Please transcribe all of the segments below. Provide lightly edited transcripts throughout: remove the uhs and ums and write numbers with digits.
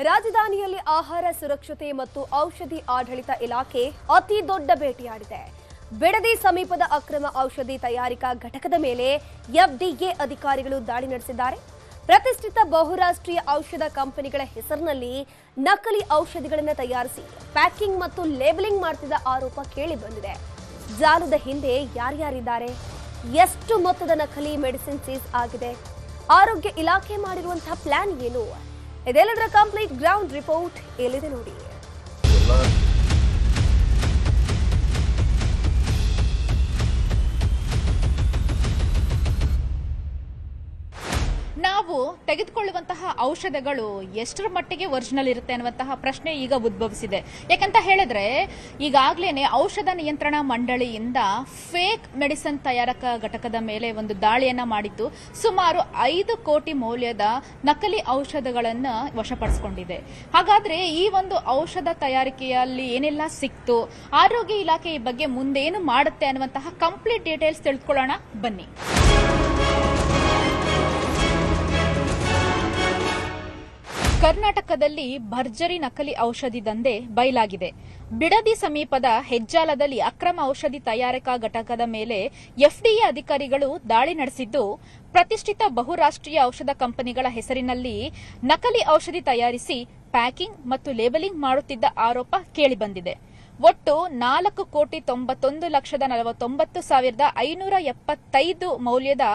ರಾಜಧಾನಿಯಲ್ಲಿ ಆಹಾರ ಸುರಕ್ಷತೆ ಮತ್ತು ಔಷಧಿ ಆಡಳಿತ ಇಲಾಖೆ ಅತಿ ದೊಡ್ಡ ಭೇಟಿಯಾಡಿದೆ. ಬಿಡದಿ ಸಮೀಪದ ಅಕ್ರಮ ಔಷಧಿ ತಯಾರಿಕಾ ಘಟಕದ ಮೇಲೆ ಎಫ್ಡಿಎ ಅಧಿಕಾರಿಗಳು ದಾಳಿ ನಡೆಸಿದ್ದಾರೆ. ಪ್ರತಿಷ್ಠಿತ ಬಹುರಾಷ್ಟ್ರೀಯ ಔಷಧ ಕಂಪನಿಗಳ ಹೆಸರಿನಲ್ಲಿ ನಕಲಿ ಔಷಧಿಗಳನ್ನು ತಯಾರಿಸಿ ಪ್ಯಾಕಿಂಗ್ ಮತ್ತು ಲೇಬಲಿಂಗ್ ಮಾಡುತ್ತಿದ್ದ ಆರೋಪ ಕೇಳಿ ಬಂದಿದೆ. ಜಾಲದ ಹಿಂದೆ ಯಾರ್ಯಾರಿದ್ದಾರೆ, ಎಷ್ಟು ಮೊತ್ತದ ನಕಲಿ ಮೆಡಿಸಿನ್ ಸೀಸ್ ಆಗಿದೆ, ಆರೋಗ್ಯ ಇಲಾಖೆ ಮಾಡಿರುವಂತಹ ಪ್ಲಾನ್ ಏನು, ಇದೆಲ್ಲದರ ಕಂಪ್ಲೀಟ್ ಗ್ರೌಂಡ್ ರಿಪೋರ್ಟ್ ಎಲ್ಲಿದೆ ನೋಡಿ. ನಾವು ತೆಗೆದುಕೊಳ್ಳುವಂತಹ ಔಷಧಗಳು ಎಷ್ಟರ ಮಟ್ಟಿಗೆ ಒರಿಜಿನಲ್ ಇರುತ್ತೆ ಅನ್ನುವಂತಹ ಪ್ರಶ್ನೆ ಈಗ ಉದ್ಭವಿಸಿದೆ. ಯಾಕಂತ ಹೇಳಿದ್ರೆ ಈಗಾಗಲೇ ಔಷಧ ನಿಯಂತ್ರಣ ಮಂಡಳಿಯಿಂದ ಫೇಕ್ ಮೆಡಿಸಿನ್ ತಯಾರಕ ಘಟಕದ ಮೇಲೆ ಒಂದು ದಾಳಿಯನ್ನ ಮಾಡಿದ್ದು ಸುಮಾರು 5 ಕೋಟಿ ಮೌಲ್ಯದ ನಕಲಿ ಔಷಧಗಳನ್ನು ವಶಪಡಿಸಿಕೊಂಡಿದೆ. ಹಾಗಾದ್ರೆ ಈ ಒಂದು ಔಷಧ ತಯಾರಿಕೆಯಲ್ಲಿ ಏನೆಲ್ಲ ಸಿಕ್ತು, ಆರೋಗ್ಯ ಇಲಾಖೆ ಈ ಬಗ್ಗೆ ಮುಂದೇನು ಮಾಡುತ್ತೆ ಅನ್ನುವಂತಹ ಕಂಪ್ಲೀಟ್ ಡೀಟೇಲ್ಸ್ ತಿಳ್ಕೊಳ್ಳೋಣ ಬನ್ನಿ. ಕರ್ನಾಟಕದಲ್ಲಿ ಭರ್ಜರಿ ನಕಲಿ ಔಷಧಿ ದಂಧೆ ಬಯಲಾಗಿದೆ. ಬಿಡದಿ ಸಮೀಪದ ಹೆಜ್ಜಾಲದಲ್ಲಿ ಅಕ್ರಮ ಔಷಧಿ ತಯಾರಿಕಾ ಘಟಕದ ಮೇಲೆ ಎಫ್ಡಿಎ ಅಧಿಕಾರಿಗಳು ದಾಳಿ ನಡೆಸಿದ್ದು, ಪ್ರತಿಷ್ಠಿತ ಬಹುರಾಷ್ಟ್ರೀಯ ಔಷಧ ಕಂಪನಿಗಳ ಹೆಸರಿನಲ್ಲಿ ನಕಲಿ ಔಷಧಿ ತಯಾರಿಸಿ ಪ್ಯಾಕಿಂಗ್ ಮತ್ತು ಲೇಬಲಿಂಗ್ ಮಾಡುತ್ತಿದ್ದ ಆರೋಪ ಕೇಳಿಬಂದಿದೆ. ಒಟ್ಟು 4,91,49,575 ಮೌಲ್ಯದ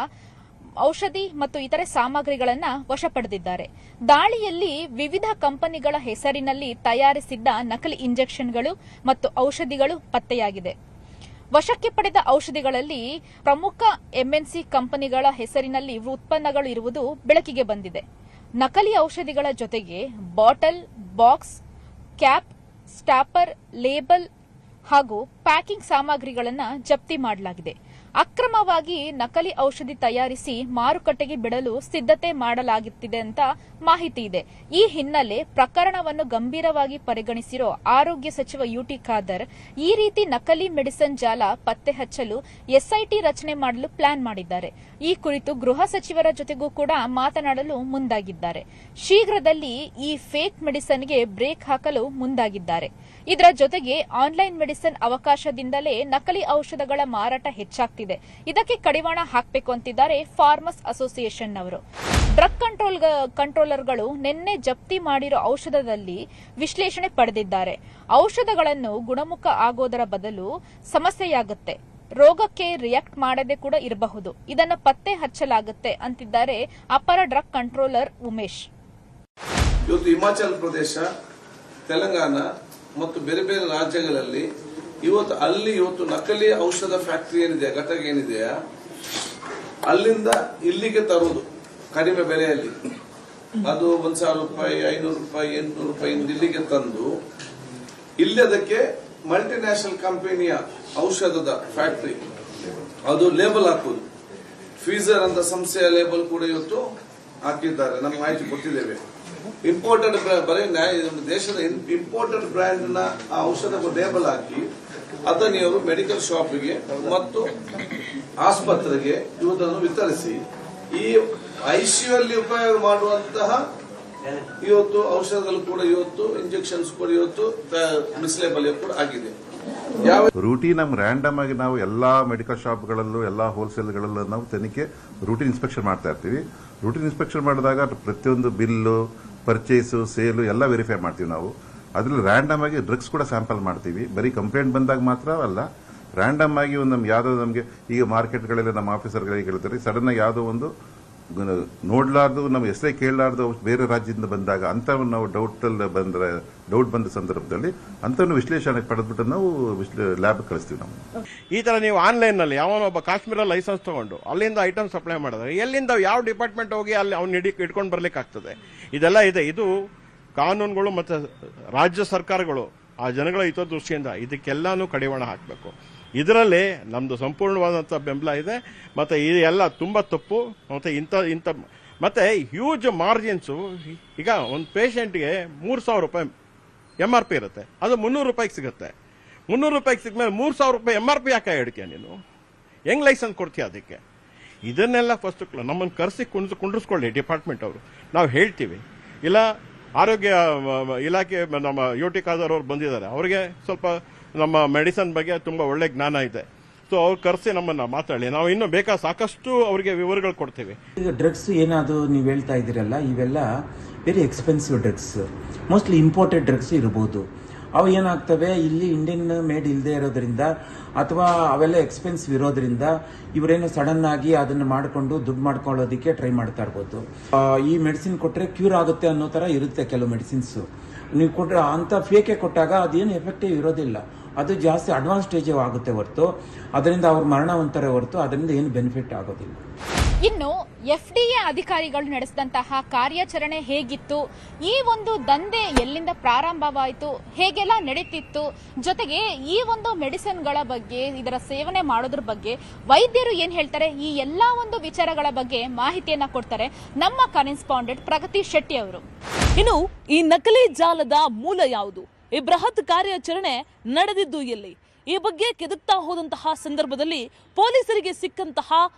ಔಷಧಿ ಮತ್ತು ಇತರೆ ಸಾಮಗ್ರಿಗಳನ್ನು ವಶಪಡೆದಿದ್ದಾರೆ. ದಾಳಿಯಲ್ಲಿ ವಿವಿಧ ಕಂಪನಿಗಳ ಹೆಸರಿನಲ್ಲಿ ತಯಾರಿಸಿದ್ದ ನಕಲಿ ಇಂಜೆಕ್ಷನ್ಗಳು ಮತ್ತು ಔಷಧಿಗಳು ಪತ್ತೆಯಾಗಿದೆ. ವಶಕ್ಕೆ ಪಡೆದ ಔಷಧಿಗಳಲ್ಲಿ ಪ್ರಮುಖ ಎಂಎನ್ಸಿ ಕಂಪನಿಗಳ ಹೆಸರಿನಲ್ಲಿ ಉತ್ಪನ್ನಗಳು ಇರುವುದು ಬೆಳಕಿಗೆ ಬಂದಿದೆ. ನಕಲಿ ಔಷಧಿಗಳ ಜೊತೆಗೆ bottle, box, cap, stopper, label ಹಾಗೂ ಪ್ಯಾಕಿಂಗ್ ಸಾಮಗ್ರಿಗಳನ್ನು ಜಪ್ತಿ ಮಾಡಲಾಗಿದೆ. ಅಕ್ರಮವಾಗಿ ನಕಲಿ ಔಷಧಿ ತಯಾರಿಸಿ ಮಾರುಕಟ್ಟೆಗೆ ಬಿಡಲು ಸಿದ್ಧತೆ ಮಾಡಲಾಗುತ್ತಿದೆ ಅಂತ ಮಾಹಿತಿ ಇದೆ. ಈ ಹಿನ್ನೆಲೆ ಪ್ರಕರಣವನ್ನು ಗಂಭೀರವಾಗಿ ಪರಿಗಣಿಸಿರೋ ಆರೋಗ್ಯ ಸಚಿವ ಯುಟಿ ಖಾದರ್ ಈ ರೀತಿ ನಕಲಿ ಮೆಡಿಸಿನ್ ಜಾಲ ಪತ್ತೆ ಹಚ್ಚಲು ಎಸ್ಐಟಿ ರಚನೆ ಮಾಡಲು ಪ್ಲಾನ್ ಮಾಡಿದ್ದಾರೆ. ಈ ಕುರಿತು ಗೃಹ ಸಚಿವರ ಜೊತೆಗೂ ಕೂಡ ಮಾತನಾಡಲು ಮುಂದಾಗಿದ್ದಾರೆ. ಶೀಘ್ರದಲ್ಲಿ ಈ ಫೇಕ್ ಮೆಡಿಸಿನ್ಗೆ ಬ್ರೇಕ್ ಹಾಕಲು ಮುಂದಾಗಿದ್ದಾರೆ. ಇದರ ಜೊತೆಗೆ ಆನ್ಲೈನ್ ಮೆಡಿಸಿನ್ ಅವಕಾಶದಿಂದಲೇ ನಕಲಿ ಔಷಧಗಳ ಮಾರಾಟ ಹೆಚ್ಚಾಗ್ತಿದೆ. ಇದಕ್ಕೆ ಕಡಿವಾಣ ಹಾಕಬೇಕು ಅಂತಿದ್ದಾರೆ ಫಾರ್ಮರ್ಸ್ ಅಸೋಸಿಯೇಷನ್ ಅವರು. ಡ್ರಗ್ ಕಂಟ್ರೋಲರ್ಗಳು ನಿನ್ನೆ ಜಪ್ತಿ ಮಾಡಿರೋ ಔಷಧದಲ್ಲಿ ವಿಶ್ಲೇಷಣೆ ಪಡೆದಿದ್ದಾರೆ. ಔಷಧಗಳನ್ನು ಗುಣಮುಖ ಆಗೋದರ ಬದಲು ಸಮಸ್ಯೆಯಾಗುತ್ತೆ, ರೋಗಕ್ಕೆ ರಿಯಾಕ್ಟ್ ಮಾಡದೆ ಕೂಡ ಇರಬಹುದು. ಇದನ್ನು ಪತ್ತೆ ಹಚ್ಚಲಾಗುತ್ತೆ ಅಂತಿದ್ದಾರೆ ಅಪರ ಡ್ರಗ್ ಕಂಟ್ರೋಲರ್ ಉಮೇಶ್. ಇವತ್ತು ಹಿಮಾಚಲ ಪ್ರದೇಶ, ತೆಲಂಗಾಣ ಮತ್ತು ಬೇರೆ ಬೇರೆ ರಾಜ್ಯಗಳಲ್ಲಿ ಇವತ್ತು ನಕಲಿ ಔಷಧ ಫ್ಯಾಕ್ಟರಿ ಏನಿದೆ, ಘಟಕ ಏನಿದೆಯಾ, ಅಲ್ಲಿಂದ ಇಲ್ಲಿಗೆ ತರುವುದು ಕಡಿಮೆ ಬೆಲೆಯಲ್ಲಿ, ಅದು 1,000 ರೂಪಾಯಿ, 500 ರೂಪಾಯಿ, 800 ರೂಪಾಯಿ ಇಲ್ಲಿಗೆ ತಂದು ಇಲ್ಲಿ ಅದಕ್ಕೆ ಮಲ್ಟಿನ್ಯಾಷನಲ್ ಕಂಪನಿಯ ಔಷಧದ ಫ್ಯಾಕ್ಟರಿ ಅದು ಲೇಬಲ್ ಹಾಕುವುದು. ಫೀಸರ್ ಅಂತ ಸಂಸ್ಥೆಯ ಲೇಬಲ್ ಕೂಡ ಇವತ್ತು ಹಾಕಿದ್ದಾರೆ, ನಮ್ಗೆ ಮಾಹಿತಿ ಕೊಟ್ಟಿದ್ದೇವೆ. ಇಂಪೋರ್ಟೆಡ್ ಬರೀ ದೇಶದ ಇಂಪೋರ್ಟೆಡ್ ಬ್ರ್ಯಾಂಡ್ ನ ಔಷಧ ಲೇಬಲ್ ಹಾಕಿ ಅದನ್ನು ಇವರು ಮೆಡಿಕಲ್ ಶಾಪ್ಗೆ ಮತ್ತು ಆಸ್ಪತ್ರೆಗೆ ಇವುದನ್ನು ವಿತರಿಸಿ ಈ ಐಸಿಯು ಅಲ್ಲಿ ಉಪಯೋಗ ಮಾಡುವಂತಹ ಇವತ್ತು ಔಷಧಗಳು ಕೂಡ ಇವತ್ತು ಇಂಜೆಕ್ಷನ್ಸ್ ಕೂಡ ಇವತ್ತು ಮಿಸ್ಲೇಬಲ್ ಕೂಡ ಆಗಿದೆ. ರೂಟೀನ್ ನಮ್ ರ್ಯಾಂಡಮ್ ಆಗಿ ನಾವು ಎಲ್ಲಾ ಮೆಡಿಕಲ್ ಶಾಪ್ಗಳಲ್ಲೂ ಎಲ್ಲಾ ಹೋಲ್ಸೇಲ್ಗಳಲ್ಲೂ ನಾವು ತನಿಖೆ ರೂಟೀನ್ ಇನ್ಸ್ಪೆಕ್ಷನ್ ಮಾಡ್ತಾ ಇರ್ತೀವಿ. ರೂಟೀನ್ ಇನ್ಸ್ಪೆಕ್ಷನ್ ಮಾಡಿದಾಗ ಪ್ರತಿಯೊಂದು ಬಿಲ್ಲು, ಪರ್ಚೇಸು, ಸೇಲು ಎಲ್ಲ ವೆರಿಫೈ ಮಾಡ್ತೀವಿ ನಾವು. ಅದ್ರಲ್ಲಿ ರ್ಯಾಂಡಮ್ ಆಗಿ ಡ್ರಗ್ಸ್ ಕೂಡ ಸ್ಯಾಂಪಲ್ ಮಾಡ್ತೀವಿ. ಬರೀ ಕಂಪ್ಲೇಂಟ್ ಬಂದಾಗ ಮಾತ್ರ ಅಲ್ಲ, ರ್ಯಾಂಡಮ್ ಆಗಿ ಒಂದು ಯಾವ್ದೋ ನಮಗೆ ಈಗ ಮಾರ್ಕೆಟ್ಗಳಲ್ಲಿ ನಮ್ಮ ಆಫೀಸರ್ಗಳಿಗೆ ಹೇಳ್ತಾರೆ, ಸಡನ್ ಆಗಿ ಯಾವುದೋ ಒಂದು ನೋಡ್ಲಾರ್ದು ನಮ್ಮ ಹೆಸರೇ ಕೇಳಲಾರ್ದು ಬೇರೆ ರಾಜ್ಯದಿಂದ ಬಂದಾಗ ಅಂತವನ್ನು ನಾವು ಡೌಟ್ ಬಂದ ಸಂದರ್ಭದಲ್ಲಿ ಅಂತವನ್ನು ವಿಶ್ಲೇಷಣೆ ಪಡೆದ್ಬಿಟ್ಟು ನಾವು ಲ್ಯಾಬ್ ಕಳಿಸ್ತೀವಿ. ನಾವು ಈ ತರ ನೀವು ಆನ್ಲೈನ್ ನಲ್ಲಿ ಯಾವನೊಬ್ಬ ಕಾಶ್ಮೀರ ಲೈಸೆನ್ಸ್ ತಗೊಂಡು ಅಲ್ಲಿಂದ ಐಟಮ್ ಸಪ್ಲೈ ಮಾಡಿದ್ರೆ ಎಲ್ಲಿಂದ ಯಾವ ಡಿಪಾರ್ಟ್ಮೆಂಟ್ ಹೋಗಿ ಅಲ್ಲಿ ಅವ್ನು ಇಟ್ಕೊಂಡು ಬರ್ಲಿಕ್ಕೆ ಆಗ್ತದೆ. ಇದೆಲ್ಲ ಇದೆ. ಇದು ಕಾನೂನುಗಳು ಮತ್ತು ರಾಜ್ಯ ಸರ್ಕಾರಗಳು ಆ ಜನಗಳ ಹಿತದೃಷ್ಟಿಯಿಂದ ಇದಕ್ಕೆಲ್ಲಾನು ಕಡಿವಾಣ ಹಾಕಬೇಕು. ಇದರಲ್ಲಿ ನಮ್ದು ಸಂಪೂರ್ಣವಾದಂಥ ಬೆಂಬಲ ಇದೆ. ಮತ್ತೆ ಇದೆಲ್ಲ ತುಂಬಾ ತಪ್ಪು. ಮತ್ತೆ ಇಂಥ ಮತ್ತೆ ಹ್ಯೂಜ್ ಮಾರ್ಜಿನ್ಸು. ಈಗ ಒಂದು ಪೇಷಂಟ್ಗೆ 3,000 ರೂಪಾಯಿ MRP ಇರುತ್ತೆ, ಅದು 300 ರೂಪಾಯಿಗೆ ಸಿಗುತ್ತೆ. 300 ರೂಪಾಯಿಗೆ ಸಿಗ್ಮೇಲೆ 3,000 ರೂಪಾಯಿ MRP ಯಾಕೆ ಹಿಡ್ತೀಯ ನೀನು? ಹೆಂಗ್ ಲೈಸೆನ್ಸ್ ಕೊಡ್ತೀಯ ಅದಕ್ಕೆ? ಇದನ್ನೆಲ್ಲ ಫಸ್ಟ್ ನಮ್ಮನ್ನು ಕರೆಸಿ ಕುಂಡ್ರಿಸ್ಕೊಳ್ಳಿ ಡಿಪಾರ್ಟ್ಮೆಂಟ್ ಅವರು. ನಾವು ಹೇಳ್ತೀವಿ, ಇಲ್ಲ ಆರೋಗ್ಯ ಇಲಾಖೆ ನಮ್ಮ ಯುಟಿ ಖಾದರ್ ಅವರು ಬಂದಿದ್ದಾರೆ. ಅವರಿಗೆ ಸ್ವಲ್ಪ ನಮ್ಮ ಮೆಡಿಸನ್ ಬಗ್ಗೆ ತುಂಬ ಒಳ್ಳೆ ಜ್ಞಾನ ಇದೆ. ಸೊ ಅವ್ರು ಕರೆಸಿ ನಮ್ಮನ್ನು ಮಾತಾಡಿ, ನಾವು ಇನ್ನೂ ಬೇಕಾದ ಸಾಕಷ್ಟು ಅವರಿಗೆ ವಿವರಗಳು ಕೊಡ್ತೀವಿ. ಈಗ ಡ್ರಗ್ಸ್ ಏನಾದರೂ ನೀವು ಹೇಳ್ತಾ ಇದ್ದೀರಲ್ಲ, ಇವೆಲ್ಲ very expensive drugs, mostly imported drugs ಇರ್ಬೋದು. ಅವು ಏನಾಗ್ತವೆ, ಇಲ್ಲಿ ಇಂಡಿಯನ್ ಮೇಡ್ ಇಲ್ಲದೆ ಇರೋದ್ರಿಂದ ಅಥವಾ ಅವೆಲ್ಲ ಎಕ್ಸ್ಪೆನ್ಸಿವ್ ಇರೋದ್ರಿಂದ ಇವರೇನು ಸಡನ್ ಆಗಿ ಅದನ್ನು ಮಾಡಿಕೊಂಡು ದುಡ್ಡು ಮಾಡ್ಕೊಳ್ಳೋದಕ್ಕೆ ಟ್ರೈ ಮಾಡ್ತಾ ಇರ್ಬೋದು. ಈ ಮೆಡಿಸಿನ್ ಕೊಟ್ಟರೆ ಕ್ಯೂರ್ ಆಗುತ್ತೆ ಅನ್ನೋ ಥರ ಇರುತ್ತೆ ಕೆಲವು ಮೆಡಿಸಿನ್ಸು. ನೀವು ಕೊಟ್ಟರೆ ಅಂಥ ಫೇಕೆ ಕೊಟ್ಟಾಗ ಅದೇನು ಎಫೆಕ್ಟಿವ್ ಇರೋದಿಲ್ಲ, ಅದು ಜಾಸ್ತಿ ಅಡ್ವಾನ್ಸ್ ಸ್ಟೇಜ್ ಆಗುತ್ತೆ ಹೊರತು ಅದರಿಂದ ಅವ್ರು ಮರಣ ಹೊಂತಾರೆ ಹೊರತು ಅದರಿಂದ ಏನು ಬೆನಿಫಿಟ್ ಆಗೋದಿಲ್ಲ. ಇನ್ನು FDA ಅಧಿಕಾರಿಗಳು ನಡೆಸಿದಂತಹ ಕಾರ್ಯಾಚರಣೆ ಹೇಗಿತ್ತು, ಈ ಒಂದು ದಂಧೆ ಎಲ್ಲಿಂದ ಪ್ರಾರಂಭವಾಯಿತು, ಹೇಗೆಲ್ಲ ನಡೀತಿತ್ತು, ಜೊತೆಗೆ ಈ ಒಂದು ಮೆಡಿಸಿನ್ಗಳ ಬಗ್ಗೆ, ಇದರ ಸೇವನೆ ಮಾಡೋದ್ರ ಬಗ್ಗೆ ವೈದ್ಯರು ಏನ್ ಹೇಳ್ತಾರೆ, ಈ ಎಲ್ಲಾ ಒಂದು ವಿಚಾರಗಳ ಬಗ್ಗೆ ಮಾಹಿತಿಯನ್ನ ಕೊಡ್ತಾರೆ ನಮ್ಮ ಕರೆಸ್ಪಾಂಡೆಂಟ್ ಪ್ರಗತಿ ಶೆಟ್ಟಿ ಅವರು. ಇನ್ನು ಈ ನಕಲಿ ಜಾಲದ ಮೂಲ ಯಾವುದು, ಈ ಬೃಹತ್ ಕಾರ್ಯಾಚರಣೆ ನಡೆದಿದ್ದು ಎಲ್ಲಿ, ಈ ಬಗ್ಗೆ ಕೆದಕ್ತಾ ಹೋದಂತಹ ಸಂದರ್ಭದಲ್ಲಿ ಪೊಲೀಸರಿಗೆ ಸಿಕ್ಕಂತಹ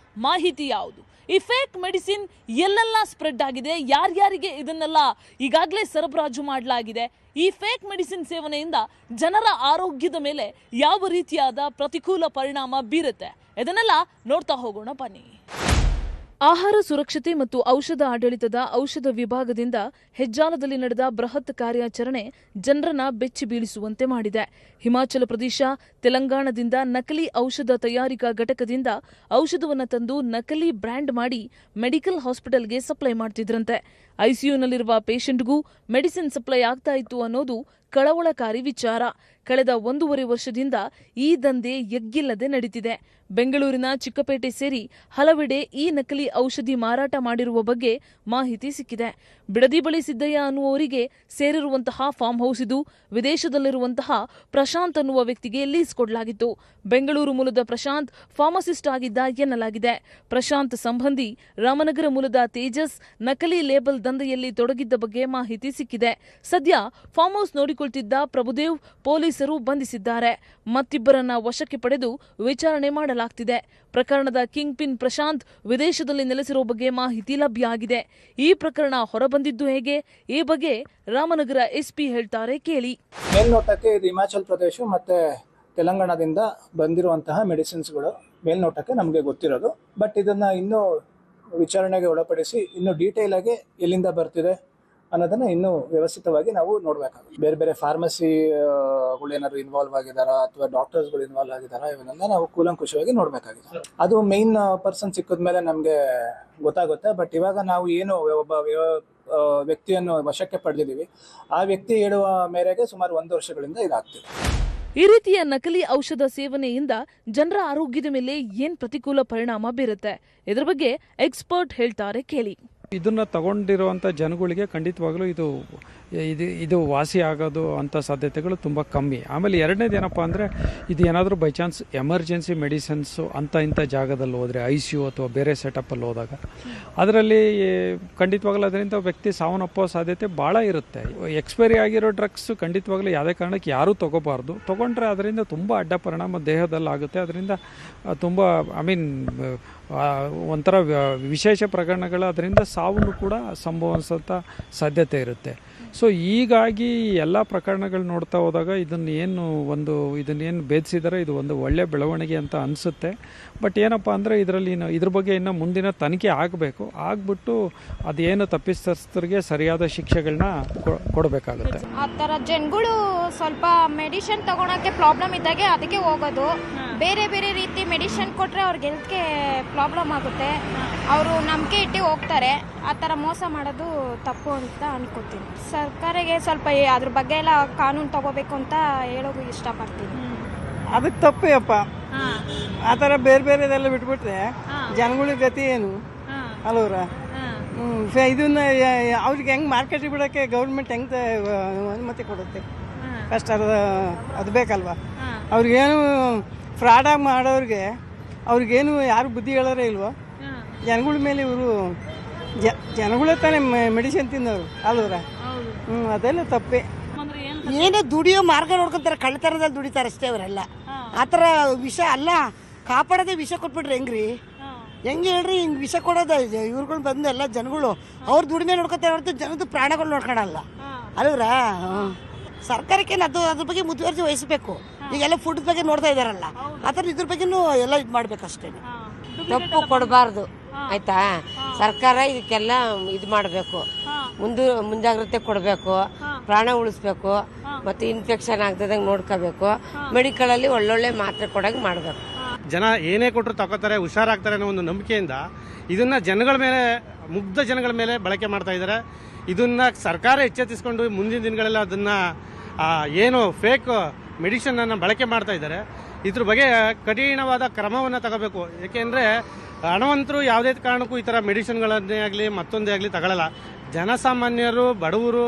ಮಾಹಿತಿ ಯಾವುದು, ಈ ಫೇಕ್ ಮೆಡಿಸಿನ್ ಎಲ್ಲೆಲ್ಲ ಸ್ಪ್ರೆಡ್ ಆಗಿದೆ, ಯಾರ್ಯಾರಿಗೆ ಇದನ್ನೆಲ್ಲ ಈಗಾಗಲೇ ಸರಬರಾಜು ಮಾಡಲಾಗಿದೆ, ಈ ಫೇಕ್ ಮೆಡಿಸಿನ್ ಸೇವನೆಯಿಂದ ಜನರ ಆರೋಗ್ಯದ ಮೇಲೆ ಯಾವ ರೀತಿಯಾದ ಪ್ರತಿಕೂಲ ಪರಿಣಾಮ ಬೀರುತ್ತೆ, ಇದನ್ನೆಲ್ಲ ನೋಡ್ತಾ ಹೋಗೋಣ ಬನ್ನಿ. ಆಹಾರ ಸುರಕ್ಷತೆ ಮತ್ತು ಔಷಧ ಆಡಳಿತದ ಔಷಧ ವಿಭಾಗದಿಂದ ಹೆಜ್ಜಾಲದಲ್ಲಿ ನಡೆದ ಬೃಹತ್ ಕಾರ್ಯಾಚರಣೆ ಜನರನ್ನ ಬೆಚ್ಚಿ ಬೀಳಿಸುವಂತೆ ಮಾಡಿದೆ. ಹಿಮಾಚಲ ಪ್ರದೇಶ, ತೆಲಂಗಾಣದಿಂದ ನಕಲಿ ಔಷಧ ತಯಾರಿಕಾ ಘಟಕದಿಂದ ಔಷಧವನ್ನು ತಂದು ನಕಲಿ ಬ್ರ್ಯಾಂಡ್ ಮಾಡಿ ಮೆಡಿಕಲ್ ಹಾಸ್ಪಿಟಲ್ಗೆ ಸಪ್ಲೈ ಮಾಡ್ತಿದ್ರಂತೆ. ಐಸಿಯುನಲ್ಲಿರುವ ಪೇಷಂಟ್ಗೂ ಮೆಡಿಸಿನ್ ಸಪ್ಲೈ ಆಗ್ತಾ ಇತ್ತು ಅನ್ನೋದು ಕಳವಳಕಾರಿ ವಿಚಾರ. ಕಳೆದ 1.5 ವರ್ಷದಿಂದ ಈ ದಂಧೆ ಎಗ್ಗಿಲ್ಲದೆ ನಡೀತಿದೆ. ಬೆಂಗಳೂರಿನ ಚಿಕ್ಕಪೇಟೆ ಸೇರಿ ಹಲವೆಡೆ ಈ ನಕಲಿ ಔಷಧಿ ಮಾರಾಟ ಮಾಡಿರುವ ಬಗ್ಗೆ ಮಾಹಿತಿ ಸಿಕ್ಕಿದೆ. ಬಿಡದಿ ಬಳಿ ಸಿದ್ದಯ್ಯ ಅನ್ನುವವರಿಗೆ ಸೇರಿರುವಂತಹ ಫಾರ್ಮ್ ಹೌಸ್ ಇದು. ವಿದೇಶದಲ್ಲಿರುವಂತಹ ಪ್ರಶಾಂತ್ ಅನ್ನುವ ವ್ಯಕ್ತಿಗೆ ಲೀಸ್ ಕೊಡಲಾಗಿತ್ತು. ಬೆಂಗಳೂರು ಮೂಲದ ಪ್ರಶಾಂತ್ ಫಾರ್ಮಸಿಸ್ಟ್ ಆಗಿದ್ದ ಎನ್ನಲಾಗಿದೆ. ಪ್ರಶಾಂತ್ ಸಂಬಂಧಿ ರಾಮನಗರ ಮೂಲದ ತೇಜಸ್ ನಕಲಿ ಲೇಬಲ್ ದಂಧೆಯಲ್ಲಿ ತೊಡಗಿದ್ದ ಬಗ್ಗೆ ಮಾಹಿತಿ ಸಿಕ್ಕಿದೆ. ಸದ್ಯ ಫಾರ್ಮ್ ಹೌಸ್ ನೋಡಿಕೊಳ್ತಿದ್ದ ಪ್ರಭುದೇವ್ ಪೊಲೀಸರು ಬಂಧಿಸಿದ್ದಾರೆ. ಮತ್ತಿಬ್ಬರನ್ನ ವಶಕ್ಕೆ ಪಡೆದು ವಿಚಾರಣೆ ಮಾಡಲಾಗ್ತಿದೆ. ಪ್ರಕರಣದ ಕಿಂಗ್ ಪಿನ್ ಪ್ರಶಾಂತ್ ವಿದೇಶದಲ್ಲಿ ನೆಲೆಸಿರೋ ಬಗ್ಗೆ ಮಾಹಿತಿ ಲಭ್ಯ ಆಗಿದೆ. ಈ ಪ್ರಕರಣ ಹೊರಬಂದಿದ್ದು ಹೇಗೆ, ಈ ಬಗ್ಗೆ ರಾಮನಗರ ಎಸ್ಪಿ ಹೇಳ್ತಾರೆ, ಕೇಳಿ. ಮೇಲ್ನೋಟಕ್ಕೆ ಇದು ಹಿಮಾಚಲ ಪ್ರದೇಶ ಮತ್ತೆ ತೆಲಂಗಾಣದಿಂದ ಬಂದಿರುವಂತಹ ಮೆಡಿಸಿನ್ಸ್ಗಳು ಮೇಲ್ನೋಟಕ್ಕೆ ನಮಗೆ ಗೊತ್ತಿರೋದು. ಬಟ್ ಇದನ್ನ ಇನ್ನೂ ವಿಚಾರಣೆಗೆ ಒಳಪಡಿಸಿ ಇನ್ನೂ ಡೀಟೇಲ್ ಆಗಿ ಎಲ್ಲಿಂದ ಬರ್ತಿದೆ ಅನ್ನೋದನ್ನ ಇನ್ನೂ ವ್ಯವಸ್ಥಿತವಾಗಿ ನಾವು ನೋಡ್ಬೇಕಾಗುತ್ತೆ. ಬೇರೆ ಬೇರೆ ಫಾರ್ಮಸಿಗಳು ಏನಾದ್ರು ಇನ್ವಾಲ್ವ್ ಆಗಿದಾರಾ ಅಥವಾ ಡಾಕ್ಟರ್ಸ್ಗಳು ಇನ್ವಾಲ್ವ್ ಆಗಿದಾರಾ, ಇವನ್ನೆಲ್ಲ ನಾವು ಕೂಲಂಕುಷವಾಗಿ ನೋಡ್ಬೇಕಾಗಿದೆ. ಅದು ಮೇನ್ ಪರ್ಸನ್ ಸಿಕ್ಕಿದ್ಮೇಲೆ ನಮ್ಗೆ ಗೊತ್ತಾಗುತ್ತೆ. ಬಟ್ ಇವಾಗ ನಾವು ಏನು ಒಬ್ಬ ವ್ಯಕ್ತಿಯನ್ನು ವಶಕ್ಕೆ ಪಡೆದಿದ್ದೀವಿ, ಆ ವ್ಯಕ್ತಿ ಹೇಳುವ ಮೇರೆಗೆ ಸುಮಾರು 1 ವರ್ಷಗಳಿಂದ ಇದಾಗ್ತಿದೆ. ಈ ರೀತಿಯ ನಕಲಿ ಔಷಧ ಸೇವನೆಯಿಂದ ಜನರ ಆರೋಗ್ಯದ ಮೇಲೆ ಏನ್ ಪ್ರತಿಕೂಲ ಪರಿಣಾಮ ಬೀರುತ್ತೆ, ಇದರ ಬಗ್ಗೆ ಎಕ್ಸ್ಪರ್ಟ್ ಹೇಳ್ತಾರೆ, ಕೇಳಿ. ಇದನ್ನ ತಗೊಂಡಿರುವಂಥ ಜನಗಳಿಗೆ ಖಂಡಿತವಾಗ್ಲೂ ಇದು ವಾಸಿ ಆಗೋದು ಅಂಥ ಸಾಧ್ಯತೆಗಳು ತುಂಬ ಕಮ್ಮಿ. ಆಮೇಲೆ ಎರಡನೇದು ಏನಪ್ಪ ಅಂದರೆ, ಇದು ಏನಾದರೂ ಬೈ ಚಾನ್ಸ್ ಎಮರ್ಜೆನ್ಸಿ ಮೆಡಿಸಿನ್ಸು ಇಂಥ ಜಾಗದಲ್ಲಿ ಹೋದರೆ, ICU ಅಥವಾ ಬೇರೆ ಸೆಟಪ್ಪಲ್ಲಿ ಹೋದಾಗ ಅದರಲ್ಲಿ ಖಂಡಿತವಾಗ್ಲೂ ಅದರಿಂದ ವ್ಯಕ್ತಿ ಸಾವನ್ನಪ್ಪೋ ಸಾಧ್ಯತೆ ಭಾಳ ಇರುತ್ತೆ. ಎಕ್ಸ್ಪೈರಿ ಆಗಿರೋ ಡ್ರಗ್ಸ್ ಖಂಡಿತವಾಗ್ಲೂ ಯಾವುದೇ ಕಾರಣಕ್ಕೆ ಯಾರೂ ತೊಗೋಬಾರ್ದು. ತೊಗೊಂಡ್ರೆ ಅದರಿಂದ ತುಂಬ ಅಡ್ಡ ಪರಿಣಾಮ ದೇಹದಲ್ಲಿ ಆಗುತ್ತೆ. ಅದರಿಂದ ತುಂಬ ಒಂಥರ ವಿಶೇಷ ಪ್ರಕರಣಗಳು ಅದರಿಂದ ಸಾವನ್ನು ಕೂಡ ಸಂಭವಿಸೋಂಥ ಸಾಧ್ಯತೆ ಇರುತ್ತೆ. ಸೊ ಹೀಗಾಗಿ ಎಲ್ಲ ಪ್ರಕರಣಗಳು ನೋಡ್ತಾ ಹೋದಾಗ ಇದನ್ನೇನು ಭೇದಿಸಿದರೆ ಇದು ಒಂದು ಒಳ್ಳೆಯ ಬೆಳವಣಿಗೆ ಅಂತ ಅನಿಸುತ್ತೆ. ಬಟ್ ಏನಪ್ಪ ಅಂದರೆ ಇದ್ರ ಬಗ್ಗೆ ಇನ್ನು ಮುಂದಿನ ತನಿಖೆ ಆಗಬೇಕು. ಆಗಿಬಿಟ್ಟು ಅದೇನು ತಪ್ಪಿತಸ್ಥರಿಗೆ ಸರಿಯಾದ ಶಿಕ್ಷೆಗಳನ್ನ ಕೊಡಬೇಕಾಗುತ್ತೆ. ಆ ಥರ ಜನಗಳು ಸ್ವಲ್ಪ ಮೆಡಿಸಿನ್ ತಗೊಳಕ್ಕೆ ಪ್ರಾಬ್ಲಮ್ ಇದ್ದಾಗೆ ಅದಕ್ಕೆ ಹೋಗೋದು. ಬೇರೆ ಬೇರೆ ರೀತಿ ಮೆಡಿಸಿನ್ ಕೊಟ್ಟರೆ ಅವ್ರಿಗೆ ಹೆಲ್ತ್ಗೆ ಪ್ರಾಬ್ಲಮ್ ಆಗುತ್ತೆ, ಅವರು ನಂಬಿಕೆ ಇಟ್ಟು ಹೋಗ್ತಾರೆ. ಆ ಥರ ಮೋಸ ಮಾಡೋದು ತಪ್ಪು ಅಂತ ಅನ್ಕೋತೀನಿ. ಸರ್ಕಾರಕ್ಕೆ ಸ್ವಲ್ಪ ಅದ್ರ ಬಗ್ಗೆ ಎಲ್ಲ ಕಾನೂನು ತಗೋಬೇಕು ಅಂತ ಹೇಳೋದು ಇಷ್ಟಪಡ್ತೀನಿ. ಅದಕ್ಕೆ ತಪ್ಪೇಯಪ್ಪ. ಆ ಥರ ಬೇರೆ ಬೇರೆದೆಲ್ಲ ಬಿಟ್ಬಿಟ್ರೆ ಜನಗಳಿಗೆ ಗತಿ ಏನು ಅಲ್ವರ? ಇದನ್ನ ಅವ್ರಿಗೆ ಹೆಂಗೆ ಮಾರ್ಕೆಟಿಗೆ ಬಿಡೋಕ್ಕೆ ಗೌರ್ಮೆಂಟ್ ಹೆಂಗೆ ಅನುಮತಿ ಕೊಡುತ್ತೆ? ಕಷ್ಟ ಅದು ಬೇಕಲ್ವ? ಅವ್ರಿಗೇನು ಫ್ರಾಡಾಗಿ ಮಾಡೋರಿಗೆ ಅವ್ರಿಗೇನು ಯಾರು ಬುದ್ಧಿ ಹೇಳೋರೇ ಇಲ್ವೋ? ಜನಗಳ ಮೇಲೆ ಇವರು ಜನಗಳೇ ತಾನೇ ಮೆಡಿಸಿನ್ ತಿನ್ನೋರು ಅಲ್ವರ? ಅದೆಲ್ಲ ತಪ್ಪೇ. ಏನೋ ದುಡಿಯೋ ಮಾರ್ಗ ನೋಡ್ಕೊಂತಾರೆ, ಕಳ್ಳತನದಲ್ಲಿ ದುಡಿತಾರೆ ಅಷ್ಟೇ ಅವರೆಲ್ಲ. ಆ ಥರ ವಿಷ ಅಲ್ಲ, ಕಾಪಾಡೋದೇ ವಿಷ ಕೊಟ್ಬಿಟ್ರೆ ಹೆಂಗ್ರಿ? ಹೆಂಗೆ ಹೇಳ್ರಿ? ಹಿಂಗೆ ವಿಷ ಕೊಡೋದ? ಇವ್ರುಗಳು ಬಂದು ಎಲ್ಲ ಜನಗಳು ಅವ್ರ ದುಡಿಮೆ ನೋಡ್ಕೊತಾರೆ ಹೊರತು ಜನದ ಪ್ರಾಣಗಳು ನೋಡ್ಕೊಳಲ್ಲ. ಅಲ್ವ್ರಾ ಸರ್ಕಾರಕ್ಕೆ ಅದ್ರ ಬಗ್ಗೆ ಮುತುವರ್ಜಿ ವಹಿಸಬೇಕು. ಈಗೆಲ್ಲ ಫುಡ್ ಬಗ್ಗೆ ನೋಡ್ತಾ ಇದಾರಲ್ಲ, ಆ ಥರ ಇದ್ರ ಬಗ್ಗೆನೂ ಎಲ್ಲ ಇದು ಮಾಡ್ಬೇಕಷ್ಟೇ. ತಪ್ಪು ಕೊಡಬಾರ್ದು ಆಯ್ತಾ. ಸರ್ಕಾರ ಇದಕ್ಕೆಲ್ಲ ಇದು ಮಾಡಬೇಕು, ಮುಂಜಾಗ್ರತೆ ಕೊಡಬೇಕು, ಪ್ರಾಣ ಉಳಿಸ್ಬೇಕು, ಮತ್ತೆ ಇನ್ಫೆಕ್ಷನ್ ಆಗ್ತದಂಗೆ ನೋಡ್ಕೋಬೇಕು. ಮೆಡಿಕಲಲ್ಲಿ ಒಳ್ಳೊಳ್ಳೆ ಮಾತ್ರೆ ಕೊಡಂಗೆ ಮಾಡಬೇಕು. ಜನ ಏನೇ ಕೊಟ್ಟರು ತಗೋತಾರೆ, ಹುಷಾರಾಗ್ತಾರೆ ಅನ್ನೋ ಒಂದು ನಂಬಿಕೆಯಿಂದ ಇದನ್ನ ಜನಗಳ ಮೇಲೆ, ಮುಗ್ಧ ಜನಗಳ ಮೇಲೆ ಬಳಕೆ ಮಾಡ್ತಾ ಇದ್ದಾರೆ. ಇದನ್ನ ಸರ್ಕಾರ ಎಚ್ಚೆತ್ತಿಸ್ಕೊಂಡು ಮುಂದಿನ ದಿನಗಳೆಲ್ಲ ಅದನ್ನ ಏನು ಫೇಕ್ ಮೆಡಿಸಿನ್ ಅನ್ನು ಬಳಕೆ ಮಾಡ್ತಾ ಇದ್ದಾರೆ, ಇದ್ರ ಬಗ್ಗೆ ಕಠಿಣವಾದ ಕ್ರಮವನ್ನು ತಗೋಬೇಕು. ಏಕೆಂದರೆ ಹಣವಂತರು ಯಾವುದೇ ಕಾರಣಕ್ಕೂ ಈ ಥರ ಮೆಡಿಸಿನ್ಗಳನ್ನೇ ಆಗಲಿ ಮತ್ತೊಂದೇ ಆಗಲಿ ತಗೊಳ್ಳಲ್ಲ. ಜನಸಾಮಾನ್ಯರು, ಬಡವರು,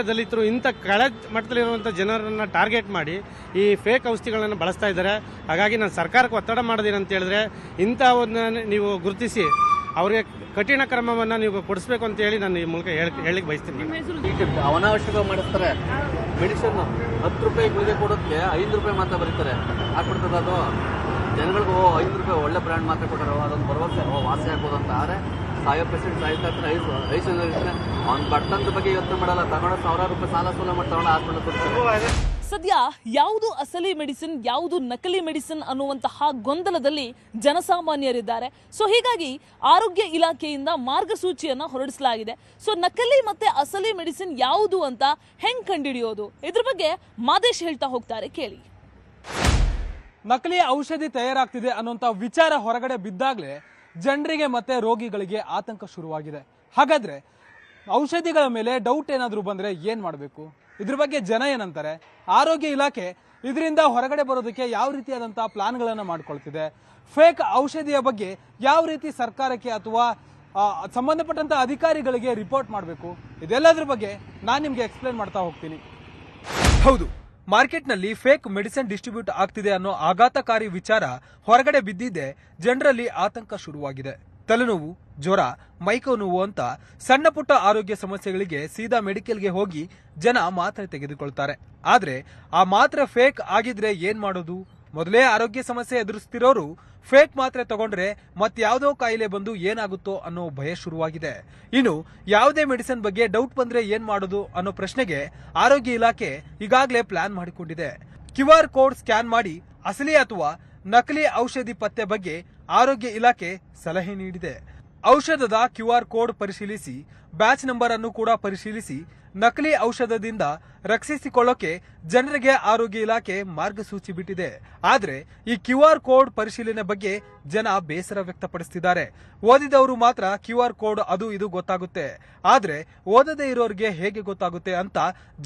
ದಲಿತರು ಇಂಥ ಕೆಳ ಮಟ್ಟದಲ್ಲಿರುವಂಥ ಜನರನ್ನು ಟಾರ್ಗೆಟ್ ಮಾಡಿ ಈ ಫೇಕ್ ಔಷಧಿಗಳನ್ನು ಬಳಸ್ತಾ ಇದ್ದಾರೆ. ಹಾಗಾಗಿ ನಾನು ಸರ್ಕಾರಕ್ಕೆ ಒತ್ತಡ ಮಾಡೋದೇನಂತ ಹೇಳಿದ್ರೆ, ಇಂಥವನ್ನ ನೀವು ಗುರುತಿಸಿ ಅವರಿಗೆ ಕಠಿಣ ಕ್ರಮವನ್ನು ನೀವು ಕೊಡಿಸ್ಬೇಕು ಅಂತ ಹೇಳಿ ನಾನು ಈ ಮೂಲಕ ಹೇಳಿಕ್ಕೆ ಬಯಸ್ತೀನಿ. ಅನಾವಶ್ಯಕ ಮಾಡಿಸ್ತಾರೆ. ಮೆಡಿಸಿನ್ 10 ರೂಪಾಯಿ ಗುಳಿಗೆ ಕೊಡೋದಕ್ಕೆ 5 ರೂಪಾಯಿ ಮಾತ್ರ ಬರೀತಾರೆ. ಹಾಕ್ಬಿಡ್ತದೆ ಅದು ಜನಗಳಿಗೂ 5 ರೂಪಾಯಿ ಒಳ್ಳೆ ಬ್ರ್ಯಾಂಡ್ ಮಾತ್ರ ಕೊಟ್ಟರು, ಅದೊಂದು ಭರವಸೆ ವಾಸಿ ಆಗ್ಬೋದು ಅಂತ. ಆದರೆ ಸಾಯೋ ಪೇಷಂಟ್ ಸಾಯ್ತಾ ಇರ್ತಾರೆ, ಐದು ಇರ್ತಾರೆ. ಅವ್ನು ಬಟ್ಟಂದ ಬಗ್ಗೆ ಯೋಚನೆ ಮಾಡಲ್ಲ, ತಗೊಂಡು 1000 ರೂಪಾಯಿ ಸಾಲ ಮಾಡಿ ತಗೊಂಡು ಹಾಸ್ಪಿಟಲ್ ಕೊಡ್ತಾರೆ. ಸದ್ಯ ಯಾವುದು ಅಸಲಿ ಮೆಡಿಸಿನ್, ಯಾವುದು ನಕಲಿ ಮೆಡಿಸಿನ್ ಅನ್ನುವಂತಹ ಗೊಂದಲದಲ್ಲಿ ಜನಸಾಮಾನ್ಯರಿದ್ದಾರೆ. ಸೊ ಹೀಗಾಗಿ ಆರೋಗ್ಯ ಇಲಾಖೆಯಿಂದ ಮಾರ್ಗಸೂಚಿಯನ್ನ ಹೊರಡಿಸಲಾಗಿದೆ. ಸೊ ನಕಲಿ ಮತ್ತೆ ಅಸಲಿ ಮೆಡಿಸಿನ್ ಯಾವುದು ಅಂತ ಹೆಂಗ್ ಕಂಡುಹಿಡಿಯೋದು, ಇದ್ರ ಬಗ್ಗೆ ಮಾದೇಶ್ ಹೇಳ್ತಾ ಹೋಗ್ತಾರೆ, ಕೇಳಿ. ನಕಲಿ ಔಷಧಿ ತಯಾರಾಗ್ತಿದೆ ಅನ್ನುವಂಥ ವಿಚಾರ ಹೊರಗಡೆ ಬಿದ್ದಾಗಲೇ ಜನರಿಗೆ ಮತ್ತೆ ರೋಗಿಗಳಿಗೆ ಆತಂಕ ಶುರುವಾಗಿದೆ. ಹಾಗಾದ್ರೆ ಔಷಧಿಗಳ ಮೇಲೆ ಡೌಟ್ ಏನಾದರೂ ಬಂದ್ರೆ ಏನ್ ಮಾಡಬೇಕು, ಇದ್ರ ಬಗ್ಗೆ ಜನ ಏನಂತಾರೆ, ಆರೋಗ್ಯ ಇಲಾಖೆ ಇದರಿಂದ ಹೊರಗಡೆ ಬರೋದಕ್ಕೆ ಯಾವ ರೀತಿಯಾದಂತಹ ಪ್ಲಾನ್ಗಳನ್ನು ಮಾಡ್ಕೊಳ್ತಿದೆ, ಫೇಕ್ ಔಷಧಿಯ ಬಗ್ಗೆ ಯಾವ ರೀತಿ ಸರ್ಕಾರಕ್ಕೆ ಅಥವಾ ಸಂಬಂಧಪಟ್ಟಂತ ಅಧಿಕಾರಿಗಳಿಗೆ ರಿಪೋರ್ಟ್ ಮಾಡಬೇಕು, ಇದೆಲ್ಲದ್ರ ಬಗ್ಗೆ ನಾನು ನಿಮ್ಗೆ ಎಕ್ಸ್ಪ್ಲೇನ್ ಮಾಡ್ತಾ ಹೋಗ್ತೀನಿ. ಹೌದು, ಮಾರ್ಕೆಟ್ನಲ್ಲಿ ಫೇಕ್ ಮೆಡಿಸಿನ್ ಡಿಸ್ಟ್ರಿಬ್ಯೂಟ್ ಆಗ್ತಿದೆ ಅನ್ನೋ ಆಘಾತಕಾರಿ ವಿಚಾರ ಹೊರಗಡೆ ಬಿದ್ದಿದ್ದೆ ಜನರಲ್ಲಿ ಆತಂಕ ಶುರುವಾಗಿದೆ. ತಲೆನೋವು, ಜ್ವರ, ಮೈಕೈ ನೋವು ಅಂತ ಸಣ್ಣ ಪುಟ್ಟ ಆರೋಗ್ಯ ಸಮಸ್ಯೆಗಳಿಗೆ ಸೀದಾ ಮೆಡಿಕಲ್ಗೆ ಹೋಗಿ ಜನ ಮಾತ್ರೆ ತೆಗೆದುಕೊಳ್ತಾರೆ. ಆದ್ರೆ ಆ ಮಾತ್ರೆ ಫೇಕ್ ಆಗಿದ್ರೆ ಏನ್ ಮಾಡೋದು? ಮೊದಲೇ ಆರೋಗ್ಯ ಸಮಸ್ಯೆ ಎದುರಿಸ್ತಿರೋರು ಫೇಕ್ ಮಾತ್ರೆ ತಗೊಂಡ್ರೆ ಮತ್ಯಾವುದೋ ಕಾಯಿಲೆ ಬಂದು ಏನಾಗುತ್ತೋ ಅನ್ನೋ ಭಯ ಶುರುವಾಗಿದೆ. ಇನ್ನು ಯಾವುದೇ ಮೆಡಿಸಿನ್ ಬಗ್ಗೆ ಡೌಟ್ ಬಂದ್ರೆ ಏನ್ ಮಾಡೋದು ಅನ್ನೋ ಪ್ರಶ್ನೆಗೆ ಆರೋಗ್ಯ ಇಲಾಖೆ ಈಗಾಗಲೇ ಪ್ಲಾನ್ ಮಾಡಿಕೊಂಡಿದೆ. QR ಕೋಡ್ ಸ್ಕ್ಯಾನ್ ಮಾಡಿ ಅಸಲಿ ಅಥವಾ ನಕಲಿ ಔಷಧಿ ಪತ್ತೆ ಬಗ್ಗೆ ಆರೋಗ್ಯ ಇಲಾಖೆ ಸಲಹೆ ನೀಡಿದೆ. ಔಷಧದ QR ಕೋಡ್ ಪರಿಶೀಲಿಸಿ, ಬ್ಯಾಚ್ ನಂಬರ್ ಅನ್ನು ಕೂಡ ಪರಿಶೀಲಿಸಿ ನಕಲಿ ಔಷಧದಿಂದ ರಕ್ಷಿಸಿಕೊಳ್ಳೋಕೆ ಜನರಿಗೆ ಆರೋಗ್ಯ ಇಲಾಖೆ ಮಾರ್ಗಸೂಚಿ ಬಿಟ್ಟಿದೆ. ಆದ್ರೆ ಈ QR ಕೋಡ್ ಪರಿಶೀಲನೆ ಬಗ್ಗೆ ಜನ ಬೇಸರ ವ್ಯಕ್ತಪಡಿಸುತ್ತಿದ್ದಾರೆ. ಓದಿದವರು ಮಾತ್ರ QR ಕೋಡ್ ಅದು ಇದು ಗೊತ್ತಾಗುತ್ತೆ, ಆದ್ರೆ ಓದದೇ ಇರೋರಿಗೆ ಹೇಗೆ ಗೊತ್ತಾಗುತ್ತೆ ಅಂತ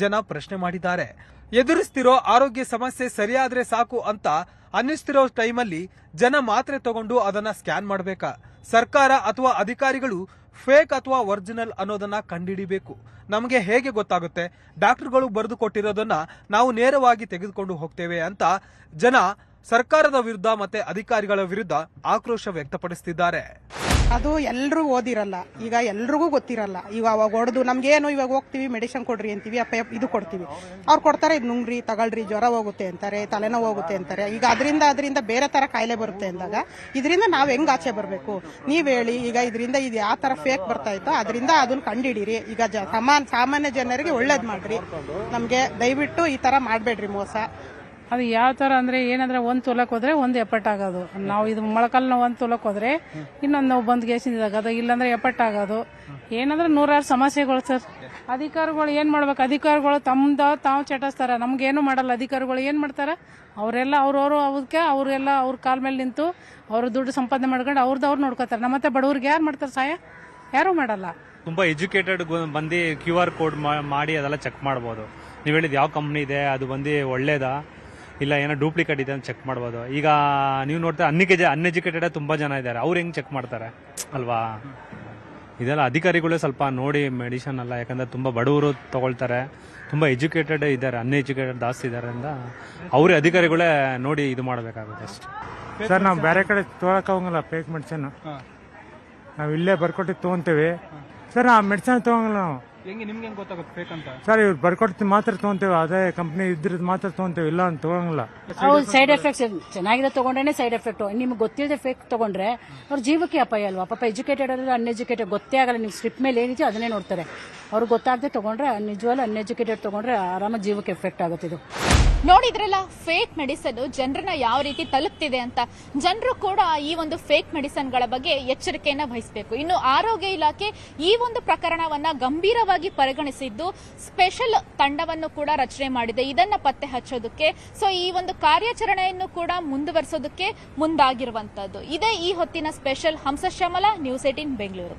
ಜನ ಪ್ರಶ್ನೆ ಮಾಡಿದ್ದಾರೆ. ಎದುರಿಸ್ತಿರೋ ಆರೋಗ್ಯ ಸಮಸ್ಯೆ ಸರಿಯಾದ್ರೆ ಸಾಕು ಅಂತ ಅನ್ನಿಸ್ತಿರೋ ಟೈಮಲ್ಲಿ ಜನ ಮಾತ್ರೆ ತಗೊಂಡು ಅದನ್ನ ಸ್ಕ್ಯಾನ್ ಮಾಡಬೇಕಾ? ಸರ್ಕಾರ ಅಥವಾ ಅಧಿಕಾರಿಗಳು ಫೇಕ್ ಅಥವಾ ಒರಿಜಿನಲ್ ಅನ್ನೋದನ್ನ ಕಂಡುಹಿಡಿಬೇಕು. ನಮಗೆ ಹೇಗೆ ಗೊತ್ತಾಗುತ್ತೆ? ಡಾಕ್ಟರ್ಗಳು ಬರೆದು ಕೊಟ್ಟಿರೋದನ್ನ ನಾವು ನೇರವಾಗಿ ತೆಗೆದುಕೊಂಡು ಹೋಗ್ತೇವೆ ಅಂತ ಜನ ಸರ್ಕಾರದ ವಿರುದ್ಧ ಮತ್ತೆ ಅಧಿಕಾರಿಗಳ ವಿರುದ್ಧ ಆಕ್ರೋಶ ವ್ಯಕ್ತಪಡಿಸುತ್ತಿದ್ದಾರೆ. ಅದು ಎಲ್ಲರೂ ಓದಿರಲ್ಲ, ಈಗ ಎಲ್ರಿಗೂ ಗೊತ್ತಿರಲ್ಲ. ಈಗ ಅವಾಗ ಹೊಡೆದು ನಮ್ಗೇನು ಇವಾಗ ಹೋಗ್ತೀವಿ ಮೆಡಿಸಿನ್ ಕೊಡ್ರಿ ಅಂತೀವಿ, ಇದು ಕೊಡ್ತೀವಿ, ಅವ್ರು ಕೊಡ್ತಾರೆ, ಇದು ನುಂಗ್ರಿ ತಗೊಳ್ರಿ, ಜ್ವರ ಹೋಗುತ್ತೆ ಅಂತಾರೆ, ತಲೆನೋವು ಹೋಗುತ್ತೆ ಅಂತಾರೆ. ಈಗ ಅದರಿಂದ ಬೇರೆ ತರ ಕಾಯಿಲೆ ಬರುತ್ತೆ ಅಂದಾಗ ಇದರಿಂದ ನಾವ್ ಹೆಂಗ್ ಆಚೆ ಬರ್ಬೇಕು ನೀವ್ ಹೇಳಿ. ಈಗ ಇದರಿಂದ ಇದು ಯಾವ ತರ ಫೇಕ್ ಬರ್ತಾ ಇತ್ತೋ ಅದರಿಂದ ಅದನ್ನ ಕಂಡಿಡೀರಿ. ಈಗ ಸಾಮಾನ್ಯ ಜನರಿಗೆ ಒಳ್ಳೇದ್ ಮಾಡ್ರಿ, ನಮ್ಗೆ ದಯವಿಟ್ಟು ಈ ತರ ಮಾಡ್ಬೇಡ್ರಿ ಮೋಸ. ಅದು ಯಾವ ಥರ ಅಂದರೆ ಏನಂದರೆ ಒಂದು ತುಲಕ್ಕೆ ಹೋದರೆ ಒಂದು ಎಪ್ಪಟ್ಟಾಗೋದು. ನಾವು ಇದು ಮೊಳಕಲ್ಲಿ ನಾವು ಒಂದು ತುಲಕ್ಕೆ ಹೋದರೆ ಇನ್ನೊಂದು ನಾವು ಬಂದು ಗೇಸಿಂದಾಗೋದು, ಇಲ್ಲಾಂದ್ರೆ ಎಪ್ಪಟ್ಟಾಗೋದು. ಏನಂದ್ರೆ 100 ಸಮಸ್ಯೆಗಳು ಸರ್. ಅಧಿಕಾರಿಗಳು ಏನು ಮಾಡ್ಬೇಕು? ಅಧಿಕಾರಿಗಳು ತಾವು ಚಟಿಸ್ತಾರೆ, ನಮ್ಗೇನು ಮಾಡಲ್ಲ. ಅಧಿಕಾರಿಗಳು ಏನು ಮಾಡ್ತಾರೆ? ಅವರೆಲ್ಲ ಅದಕ್ಕೆ ಅವರೆಲ್ಲ ಅವ್ರ ಕಾಲ ಮೇಲೆ ನಿಂತು ಅವರು ದುಡ್ಡು ಸಂಪಾದನೆ ಮಾಡ್ಕೊಂಡು ಅವ್ರು ನೋಡ್ಕೋತಾರೆ. ನಮ್ಮತ್ತೆ ಬಡವ್ರಿಗೆ ಯಾರು ಮಾಡ್ತಾರೆ ಸಹಾಯ? ಯಾರೂ ಮಾಡಲ್ಲ. ತುಂಬ ಎಜುಕೇಟೆಡ್ ಬಂದು QR ಕೋಡ್ ಮಾಡಿ ಅದೆಲ್ಲ ಚೆಕ್ ಮಾಡ್ಬೋದು. ನೀವು ಹೇಳಿದ ಯಾವ ಕಂಪ್ನಿ ಇದೆ, ಅದು ಬಂದು ಒಳ್ಳೇದಾ ಇಲ್ಲ ಏನೋ ಡೂಪ್ಲಿಕೇಟ್ ಇದೆ ಅಂತ ಚೆಕ್ ಮಾಡ್ಬೋದು. ಈಗ ನೀವು ನೋಡ್ತಾ ಅನ್ಎಜುಕೇಟೆಡ್ ತುಂಬ ಜನ ಇದ್ದಾರೆ, ಅವ್ರು ಹೆಂಗೆ ಚೆಕ್ ಮಾಡ್ತಾರೆ ಅಲ್ವಾ? ಇದೆಲ್ಲ ಅಧಿಕಾರಿಗಳೇ ಸ್ವಲ್ಪ ನೋಡಿ ಮೆಡಿಸಿನ್ ಅಲ್ಲ, ಯಾಕಂದರೆ ತುಂಬ ಬಡವರು ತಗೊಳ್ತಾರೆ, ತುಂಬ ಎಜುಕೇಟೆಡ್ ಇದ್ದಾರೆ, ಅನ್ಎಜುಕೇಟೆಡ್ ಜಾಸ್ತಿ ಇದ್ದಾರೆ ಅಂತ ಅವರೇ ಅಧಿಕಾರಿಗಳೇ ನೋಡಿ ಇದು ಮಾಡಬೇಕಾಗುತ್ತೆ ಅಷ್ಟೇ. ಸರ್ ನಾವು ಬೇರೆ ಕಡೆ ತೊಗೊಳಕ್ಕಾಗಲ್ಲ ಫೇಕ್ ಮೆಡಿಸಿನ್, ನಾವು ಇಲ್ಲೇ ಬರ್ಕೊಟ್ಟಿದ್ದು ತೊಗೊತೀವಿ ಸರ್. ಆ ಮೆಡಿಸಿನ್ ತೊಗೊಂಗಿಲ್ಲ ನಾವು. ಹೆಂಗೆ ನಿಮ್ಗೆ ಹೆಂಗ್ ಗೊತ್ತಾಗುತ್ತೆ ಫೇಕ್ ಅಂತ? ಸರ್ ಇವ್ರು ಬರ್ಕೊಡ್ತೀವಿ ಮಾತ್ರ ತೊಗೊಂತೇವೆ, ಅದೇ ಕಂಪ್ನಿ ಇದ್ರದ್ದು ಮಾತ್ರ ತೊಗೊಂತೇವೆ, ಇಲ್ಲ ಅಂತ ತಗೊಂಗಿಲ್ಲ. ಹೌದು, ಸೈಡ್ ಎಫೆಕ್ಟ್ಸ್ ಚೆನ್ನಾಗಿದೆ ತಗೊಂಡ್ರೆ ಸೈಡ್ ಎಫೆಕ್ಟ್. ನಿಮ್ಗೆ ಗೊತ್ತಿಲ್ಲದೆ ಫೇಕ್ ತಗೊಂಡ್ರೆ ಅವ್ರ ಜೀವಕ್ಕೆ ಅಪಾಯ ಅಲ್ವಾ? ಪಾಪ ಎಜುಕೇಟೆಡ್ ಆದ್ರೆ ಅನ್ಎಜುಕೇಟೆಡ್ ಗೊತ್ತೇ ಆಗಲ್ಲ. ನೀವು ಸ್ಟ್ರಿಪ್ ಮೇಲೆ ಏನಿದೆಯೋ ಅದನ್ನೇ ನೋಡ್ತಾರೆ. ಅವ್ರಿಗೆ ಗೊತ್ತಾಗದೆ ತಗೊಂಡ್ರೆ, ನಿಜವಲ್ಲ ಅನ್ಎಜುಕೇಟೆಡ್ ತಗೊಂಡ್ರೆ ಆರಾಮ ಜೀವಕ್ಕೆ ಎಫೆಕ್ಟ್ ಆಗುತ್ತೆ. ಇದು ನೋಡಿದ್ರಲ್ಲ, ಫೇಕ್ ಮೆಡಿಸನ್ ಜನರನ್ನ ಯಾವ ರೀತಿ ತಲುಪ್ತಿದೆ ಅಂತ. ಜನರು ಕೂಡ ಈ ಒಂದು ಫೇಕ್ ಮೆಡಿಸನ್ಗಳ ಬಗ್ಗೆ ಎಚ್ಚರಿಕೆಯನ್ನ ವಹಿಸಬೇಕು. ಇನ್ನು ಆರೋಗ್ಯ ಇಲಾಖೆ ಈ ಒಂದು ಪ್ರಕರಣವನ್ನ ಗಂಭೀರವಾಗಿ ಪರಿಗಣಿಸಿದ್ದು ಸ್ಪೆಷಲ್ ತಂಡವನ್ನು ಕೂಡ ರಚನೆ ಮಾಡಿದೆ ಇದನ್ನ ಪತ್ತೆ ಹಚ್ಚೋದಕ್ಕೆ. ಸೊ ಈ ಒಂದು ಕಾರ್ಯಾಚರಣೆಯನ್ನು ಕೂಡ ಮುಂದುವರಿಸೋದಕ್ಕೆ ಮುಂದಾಗಿರುವಂತದ್ದು. ಇದೇ ಈ ಹೊತ್ತಿನ ಸ್ಪೆಷಲ್. ಹಂಸಶ್ಯಾಮಲ, ನ್ಯೂಸ್ 18 ಬೆಂಗಳೂರು.